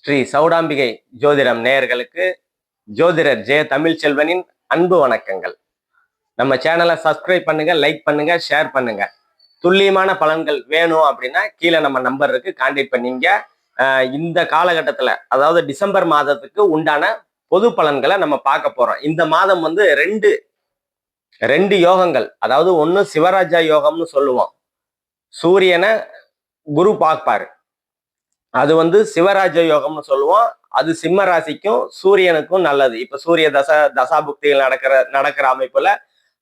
ஸ்ரீ சௌடாம்பிகை ஜோதிடம் நேயர்களுக்கு ஜோதிடர் ஜெய தமிழ்ச்செல்வனின் அன்பு வணக்கங்கள். நம்ம சேனலை சப்ஸ்கிரைப் பண்ணுங்க, லைக் பண்ணுங்க, ஷேர் பண்ணுங்க. துல்லியமான பலன்கள் வேணும் அப்படின்னா கீழே நம்ம நம்பர் இருக்கு, கான்டாக்ட் பண்ணீங்க. இந்த காலகட்டத்தில் அதாவது டிசம்பர் மாதத்துக்கு உண்டான பொது பலன்களை நம்ம பார்க்க போறோம். இந்த மாதம் வந்து ரெண்டு யோகங்கள், அதாவது ஒன்று சிவராஜா யோகம்னு சொல்லுவோம். சூரியனை குரு பார்ப்பாரு, அது வந்து சிவராஜ யோகம்னு சொல்லுவோம். அது சிம்ம ராசிக்கும் சூரியனுக்கும் நல்லது. இப்ப சூரிய தசாபுக்திகள் நடக்கிற அமைப்புல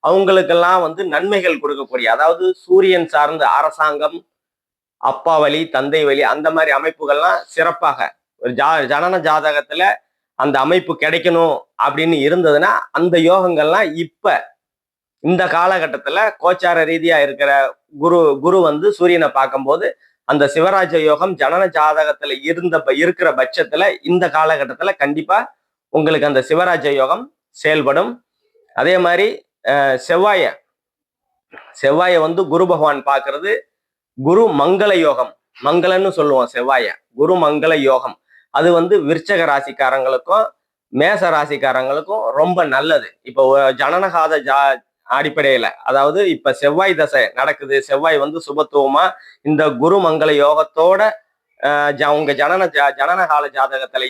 அவங்களுக்கெல்லாம் வந்து நன்மைகள் கொடுக்கக்கூடிய, அதாவது சூரியன் சார்ந்த அரசாங்கம், அப்பா வழி, தந்தை வழி, அந்த மாதிரி அமைப்புகள்லாம் சிறப்பாக ஒரு ஜனன ஜாதகத்துல அந்த அமைப்பு கிடைக்கணும் அப்படின்னு இருந்ததுன்னா அந்த யோகங்கள்லாம் இப்ப இந்த காலகட்டத்துல கோச்சார ரீதியா இருக்கிற குரு வந்து சூரியனை பார்க்கும்போது அந்த சிவராஜ யோகம் ஜனன ஜாதகத்துல இருக்கிற பட்சத்துல இந்த காலகட்டத்துல கண்டிப்பா உங்களுக்கு அந்த சிவராஜ யோகம் செயல்படும். அதே மாதிரி செவ்வாய வந்து குரு பகவான் பார்க்கறது குரு மங்கள யோகம், மங்களன்னு சொல்லுவோம். குரு மங்கள யோகம் அது வந்து விருச்சக ராசிக்காரங்களுக்கும் மேச ராசிக்காரங்களுக்கும் ரொம்ப நல்லது. இப்போ ஜனனகாத அடிப்படையில, அதாவது இப்ப செவ்வாய் தசை நடக்குது, செவ்வாய் வந்து சுபத்துவமா இந்த குரு மங்கள யோகத்தோட உங்க ஜனனகால ஜாதகத்துல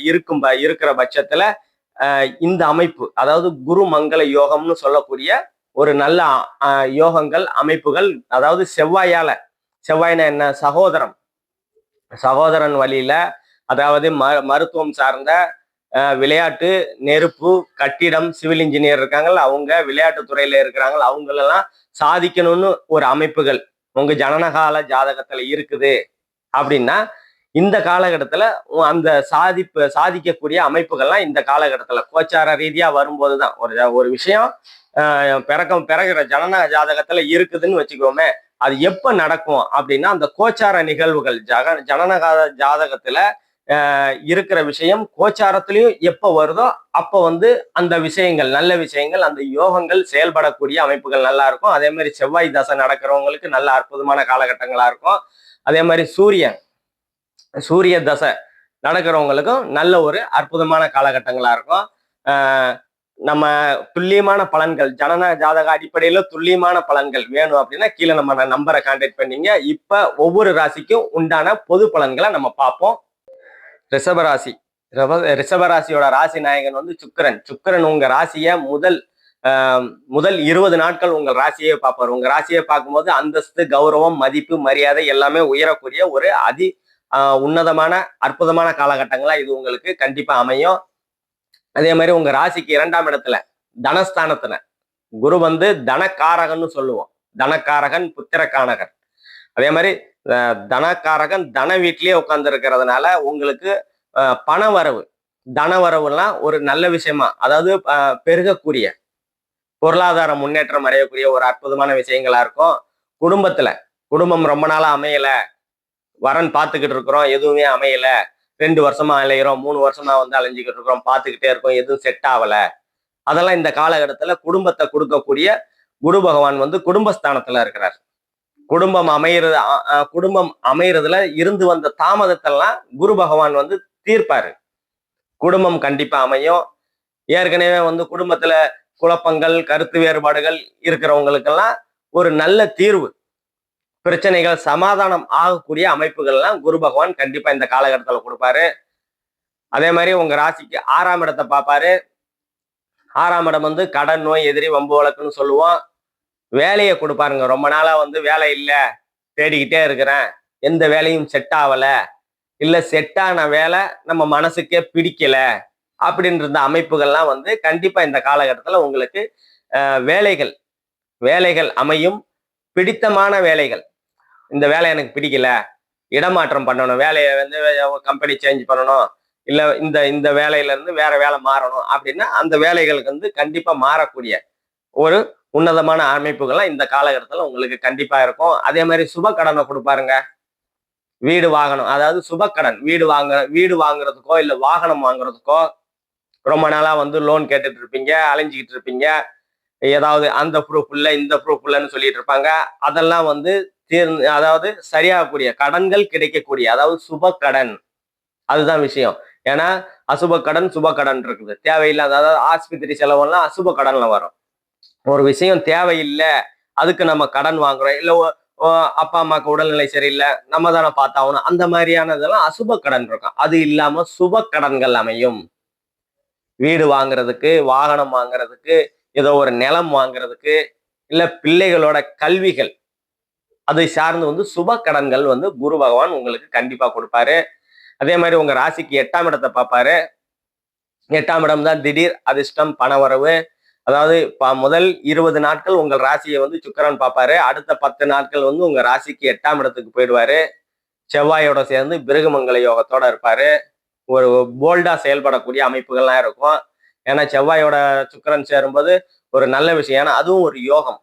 இருக்கிற பட்சத்துல இந்த அமைப்பு, அதாவது குரு மங்கள யோகம்னு சொல்லக்கூடிய ஒரு நல்ல யோகங்கள் அமைப்புகள், அதாவது செவ்வாய்னா என்ன, சகோதரன் வழியில, அதாவது மருத்துவம் சார்ந்த விளையாட்டு, நெருப்பு, கட்டிடம், சிவில் இன்ஜினியர் இருக்காங்கல்ல, அவங்க விளையாட்டு துறையில இருக்கிறாங்க, அவங்களெல்லாம் சாதிக்கணும்னு ஒரு அமைப்புகள் உங்க ஜனனகால ஜாதகத்துல இருக்குது அப்படின்னா இந்த காலகட்டத்துல அந்த சாதிக்கக்கூடிய அமைப்புகள்லாம் இந்த காலகட்டத்துல கோச்சார ரீதியா வரும்போதுதான் ஒரு விஷயம் பிறகுற ஜனன ஜாதகத்துல இருக்குதுன்னு வச்சுக்கோமே, அது எப்ப நடக்கும் அப்படின்னா அந்த கோச்சார நிகழ்வுகள் ஜனனகால ஜாதகத்துல இருக்கிற விஷயம் கோச்சாரத்திலையும் எப்ப வருதோ அப்ப வந்து அந்த விஷயங்கள், நல்ல விஷயங்கள், அந்த யோகங்கள் செயல்படக்கூடிய அமைப்புகள் நல்லா இருக்கும். அதே மாதிரி செவ்வாய் தசை நடக்கிறவங்களுக்கு நல்ல அற்புதமான காலகட்டங்களா இருக்கும். அதே மாதிரி சூரிய தசை நடக்கிறவங்களுக்கும் நல்ல ஒரு அற்புதமான காலகட்டங்களா இருக்கும். நம்ம துல்லியமான பலன்கள், ஜனன ஜாதக அடிப்படையில துல்லியமான பலன்கள் வேணும் அப்படின்னா கீழே நம்ம நம்பரை கான்டாக்ட் பண்ணீங்க. இப்ப ஒவ்வொரு ராசிக்கும் உண்டான பொது பலன்களை நம்ம பார்ப்போம். ரிஷபராசியோட ராசி நாயகன் வந்து சுக்கிரன் உங்க ராசிய முதல் 20 நாட்கள் உங்கள் ராசியை பார்ப்பார். உங்க ராசியை பார்க்கும்போது அந்தஸ்து, கௌரவம், மதிப்பு, மரியாதை எல்லாமே உயரக்கூடிய ஒரு உன்னதமான அற்புதமான காலகட்டங்களா இது உங்களுக்கு கண்டிப்பா அமையும். அதே மாதிரி உங்க ராசிக்கு 2ஆம் இடத்துல தனஸ்தானத்துல குரு வந்து தனக்காரகன்னு சொல்லுவோம். தனக்காரகன், புத்திரக்காரகன். அதே மாதிரி தனக்காரகன் தன வீட்டிலேயே உட்கார்ந்து இருக்கிறதுனால உங்களுக்கு தனவரவுலாம் ஒரு நல்ல விஷயமா, அதாவது பெருகக்கூடிய பொருளாதார முன்னேற்றம் அடையக்கூடிய ஒரு அற்புதமான விஷயங்களா இருக்கும். குடும்பம் ரொம்ப நாளா அமையல, வரன் பார்த்துக்கிட்டு இருக்கிறோம், எதுவுமே அமையல, 2 வருஷமா அலையிறோம், 3 வருஷமா வந்து அலைஞ்சிக்கிட்டு இருக்கிறோம், பார்த்துக்கிட்டே இருக்கோம், எதுவும் செட் ஆகல. அதெல்லாம் இந்த காலகட்டத்துல குடும்பத்தை கொடுக்கக்கூடிய குரு பகவான் வந்து குடும்பஸ்தானத்துல இருக்கிறார். குடும்பம் அமையறதுல இருந்து வந்த தாமதத்தெல்லாம் குரு பகவான் வந்து தீர்ப்பாரு. குடும்பம் கண்டிப்பா அமையும். ஏற்கனவே வந்து குடும்பத்துல குழப்பங்கள், கருத்து வேறுபாடுகள் இருக்கிறவங்களுக்கெல்லாம் ஒரு நல்ல தீர்வு, பிரச்சனைகள் சமாதானம் ஆகக்கூடிய அமைப்புகள்லாம் குரு பகவான் கண்டிப்பா இந்த காலகட்டத்துல கொடுப்பாரு. அதே மாதிரி உங்க ராசிக்கு 6ஆம் இடத்தை பார்ப்பாரு. 6ஆம் இடம் வந்து கடன், நோய், எதிரி, வம்பு வழக்குன்னு சொல்லுவோம். வேலையை கொடுப்பாருங்க. ரொம்ப நாளா வந்து வேலை இல்லை, தேடிக்கிட்டே இருக்கிறேன், எந்த வேலையும் செட் ஆகல, இல்லை செட் ஆன வேலை நம்ம மனசுக்கே பிடிக்கல அப்படின்ற அமைப்புகள்லாம் வந்து கண்டிப்பா இந்த காலகட்டத்துல உங்களுக்கு வேலைகள் அமையும். பிடித்தமான வேலைகள், இந்த வேலை எனக்கு பிடிக்கல, இடமாற்றம் பண்ணணும், வேலையை வந்து கம்பெனி சேஞ்ச் பண்ணணும், இல்லை இந்த வேலையில இருந்து வேற வேலை மாறணும் அப்படின்னா அந்த வேலைகளுக்கு வந்து கண்டிப்பா மாறக்கூடிய ஒரு உன்னதமான அமைப்புகள்லாம் இந்த காலகட்டத்துல உங்களுக்கு கண்டிப்பா இருக்கும். அதே மாதிரி சுப கடனை கொடுப்பாருங்க. வீடு வாங்கணும், அதாவது சுபக்கடன், வீடு வாங்குறதுக்கோ இல்லை வாகனம் வாங்குறதுக்கோ ரொம்ப நாளா வந்து லோன் கேட்டுட்டு இருப்பீங்க, அலைஞ்சிக்கிட்டு இருப்பீங்க, ஏதாவது அந்த ப்ரூஃப் இல்லை, இந்த ப்ரூஃப் இல்லைன்னு சொல்லிட்டு இருப்பாங்க. அதெல்லாம் வந்து அதாவது சரியாகக்கூடிய கடன்கள் கிடைக்கக்கூடிய, அதாவது சுப கடன், அதுதான் விஷயம். ஏன்னா அசுப கடன் சுப கடன் இருக்குது, தேவையில்லாத அதாவது ஆஸ்பத்திரி செலவெல்லாம் அசுப கடன்ல வரும். ஒரு விஷயம் தேவையில்லை, அதுக்கு நம்ம கடன் வாங்குறோம், இல்ல அப்பா அம்மாவுக்கு உடல்நிலை சரியில்லை, நம்ம தானே பார்த்தாகணும், அந்த மாதிரியானதெல்லாம் அசுப கடன் இருக்கும். அது இல்லாம சுப கடன்கள் அமையும். வீடு வாங்குறதுக்கு, வாகனம் வாங்குறதுக்கு, ஏதோ ஒரு நிலம் வாங்குறதுக்கு, இல்ல பிள்ளைகளோட கல்விகள், அதை சார்ந்து வந்து சுப கடன்கள் வந்து குரு பகவான் உங்களுக்கு கண்டிப்பா கொடுப்பாரு. அதே மாதிரி உங்க ராசிக்கு 8ஆம் இடத்தை பார்ப்பாரு. 8ஆம் இடம் தான் திடீர் அதிர்ஷ்டம் பணவரவு. அதாவது முதல் 20 நாட்கள் உங்கள் ராசியை வந்து சுக்கிரன் பார்ப்பாரு. அடுத்த 10 நாட்கள் வந்து உங்க ராசிக்கு 8ஆம் இடத்துக்கு போயிடுவாரு. செவ்வாயோட சேர்ந்து பிருகுமங்கல யோகத்தோட இருப்பாரு. ஒரு போல்டா செயல்படக்கூடிய அமைப்புகள்லாம் இருக்கும். ஏன்னா செவ்வாயோட சுக்கிரன் சேரும்போது ஒரு நல்ல விஷயம். ஏன்னா அதுவும் ஒரு யோகம்,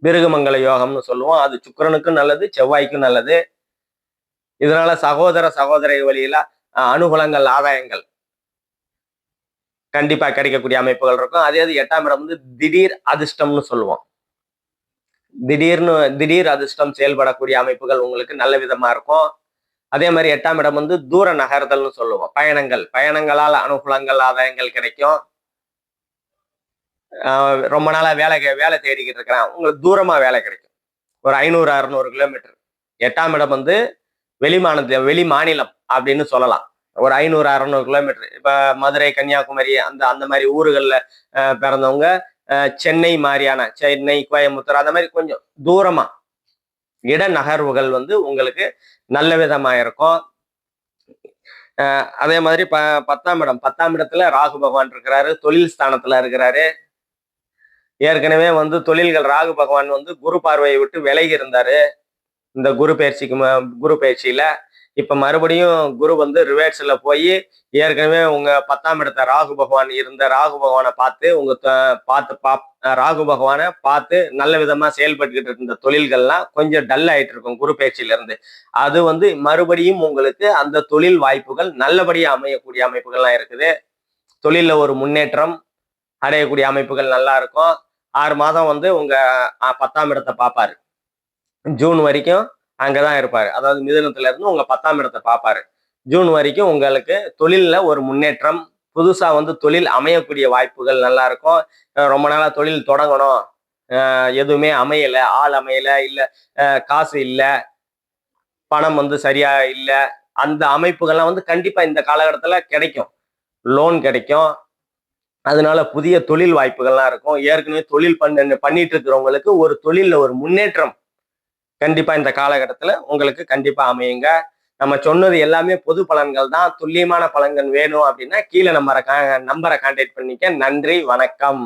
பிருகுமங்கல யோகம்னு சொல்லுவோம். அது சுக்கிரனுக்கும் நல்லது, செவ்வாய்க்கும் நல்லது. இதனால சகோதர சகோதரி வழியில அனுகூலங்கள், ஆதாயங்கள் கண்டிப்பா கிடைக்கக்கூடிய அமைப்புகள் இருக்கும். அதே 8ஆம் இடம் வந்து திடீர் அதிர்ஷ்டம்னு சொல்லுவோம். திடீர் அதிர்ஷ்டம் செயல்படக்கூடிய அமைப்புகள் உங்களுக்கு நல்ல விதமா இருக்கும். அதே மாதிரி 8ஆம் இடம் வந்து தூர நகர்தல்னு சொல்லுவோம். பயணங்களால் அனுகூலங்கள், ஆதாயங்கள் கிடைக்கும். ரொம்ப நாளா வேலை தேடிக்கிட்டு இருக்கிறேன், உங்களுக்கு தூரமா வேலை கிடைக்கும். ஒரு 500-600 கிலோமீட்டர். 8ஆம் இடம் வந்து வெளி மாநிலம் அப்படின்னு சொல்லலாம். ஒரு 500-600 கிலோமீட்டர். இப்ப மதுரை, கன்னியாகுமரி அந்த மாதிரி ஊர்கள்ல பிறந்தவங்க சென்னை மாதிரியான, சென்னை, கோயம்புத்தூர் அந்த மாதிரி கொஞ்சம் தூரமா இட நகர்வுகள் வந்து உங்களுக்கு நல்ல விதமா இருக்கும். அதே மாதிரி 10ஆம் இடத்துல ராகு பகவான் இருக்கிறாரு, தொழில் ஸ்தானத்துல இருக்கிறாரு. ஏற்கனவே வந்து தொழில்கள் ராகு பகவான் வந்து குரு பார்வையை விட்டு விலகி இருந்தாரு இந்த குரு பயிற்சியில. இப்ப மறுபடியும் குரு வந்து ரிவர்ஸ்ல போய் ஏற்கனவே உங்க 10ஆம் இடத்த ராகு பகவான் இருந்த ராகு பகவானை பார்த்து ராகு பகவானை பார்த்து நல்ல விதமா செயல்பட்டுக்கிட்டு இருந்த தொழில்கள்லாம் கொஞ்சம் டல் ஆயிட்டு இருக்கும் குரு பயிற்சியில இருந்து. அது வந்து மறுபடியும் உங்களுக்கு அந்த தொழில் வாய்ப்புகள் நல்லபடியா அமையக்கூடிய அமைப்புகள்லாம் இருக்குது. தொழில்ல ஒரு முன்னேற்றம் அடையக்கூடிய அமைப்புகள் நல்லா இருக்கும். 6 மாதம் வந்து உங்க 10ஆம் இடத்தை பார்ப்பாரு. ஜூன் வரைக்கும் அங்கதான் இருப்பாரு. அதாவது மிதுனத்துல இருந்து உங்க 10ஆம் இடத்தை பார்ப்பாரு. ஜூன் வரைக்கும் உங்களுக்கு தொழில்ல ஒரு முன்னேற்றம், புதுசா வந்து தொழில் அமையக்கூடிய வாய்ப்புகள் நல்லா இருக்கும். ரொம்ப நாளா தொழில் தொடங்கணும், எதுவுமே அமையல, ஆள் அமையல, இல்ல காசு இல்ல, பணம் வந்து சரியா இல்ல, அந்த அமைப்புகள்லாம் வந்து கண்டிப்பா இந்த காலகட்டத்துல கிடைக்கும். லோன் கிடைக்கும். அதனால புதிய தொழில் வாய்ப்புகள்லாம் இருக்கும். ஏற்கனவே தொழில் பண்ணிட்டு இருக்கிறவங்களுக்கு ஒரு தொழில்ல ஒரு முன்னேற்றம் கண்டிப்பா இந்த காலகட்டத்துல உங்களுக்கு கண்டிப்பா அமையுங்க. நம்ம சொன்னது எல்லாமே பொது பலன்கள் தான். துல்லியமான பலன்கள் வேணும் அப்படின்னா கீழே நம்பரை கான்டாக்ட் பண்ணிக்க. நன்றி, வணக்கம்.